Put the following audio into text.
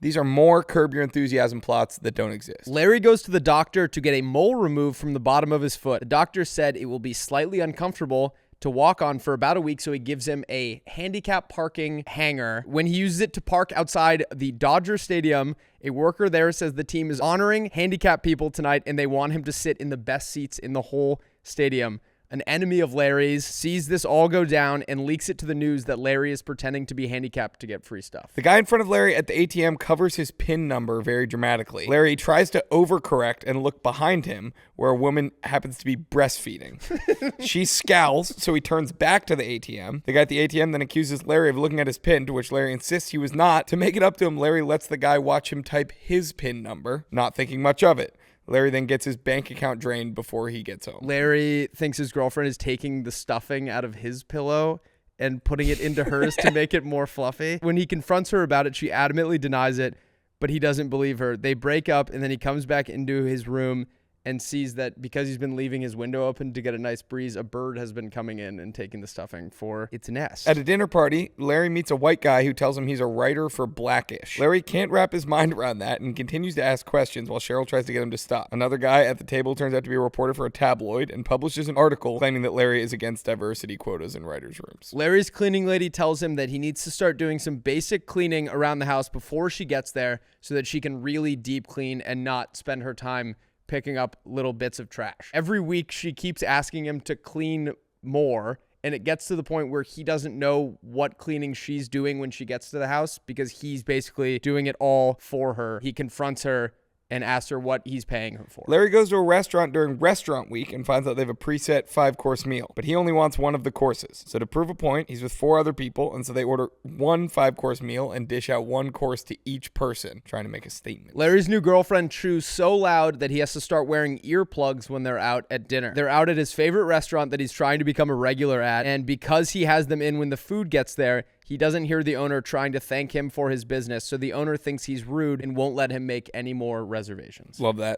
These are more Curb Your Enthusiasm plots that don't exist. Larry goes to the doctor to get a mole removed from the bottom of his foot. The doctor said it will be slightly uncomfortable to walk on for about a week, so he gives him a handicap parking hanger. When he uses it to park outside the Dodger Stadium, a worker there says the team is honoring handicapped people tonight and they want him to sit in the best seats in the whole stadium. An enemy of Larry's sees this all go down and leaks it to the news that Larry is pretending to be handicapped to get free stuff. The guy in front of Larry at the ATM covers his PIN number very dramatically. Larry tries to overcorrect and look behind him where a woman happens to be breastfeeding. She scowls, so he turns back to the ATM. The guy at the ATM then accuses Larry of looking at his PIN, to which Larry insists he was not. To make it up to him, Larry lets the guy watch him type his PIN number, not thinking much of it. Larry then gets his bank account drained before he gets home. Larry thinks his girlfriend is taking the stuffing out of his pillow and putting it into hers to make it more fluffy. When he confronts her about it, she adamantly denies it, but he doesn't believe her. They break up, and then he comes back into his room and sees that because he's been leaving his window open to get a nice breeze, a bird has been coming in and taking the stuffing for its nest. At a dinner party, Larry meets a white guy who tells him he's a writer for Blackish. Larry can't wrap his mind around that and continues to ask questions while Cheryl tries to get him to stop. Another guy at the table turns out to be a reporter for a tabloid and publishes an article claiming that Larry is against diversity quotas in writers' rooms. Larry's cleaning lady tells him that he needs to start doing some basic cleaning around the house before she gets there so that she can really deep clean and not spend her time picking up little bits of trash. Every week, she keeps asking him to clean more, and it gets to the point where he doesn't know what cleaning she's doing when she gets to the house because he's basically doing it all for her. He confronts her and asks her what he's paying her for. Larry goes to a restaurant during restaurant week and finds out they have a preset 5-course meal, but he only wants one of the courses. So to prove a point, he's with 4 other people, and so they order one 5-course meal and dish out 1 course to each person, trying to make a statement. Larry's new girlfriend chews so loud that he has to start wearing earplugs when they're out at dinner. They're out at his favorite restaurant that he's trying to become a regular at, and because he has them in when the food gets there, he doesn't hear the owner trying to thank him for his business, so the owner thinks he's rude and won't let him make any more reservations. Love that.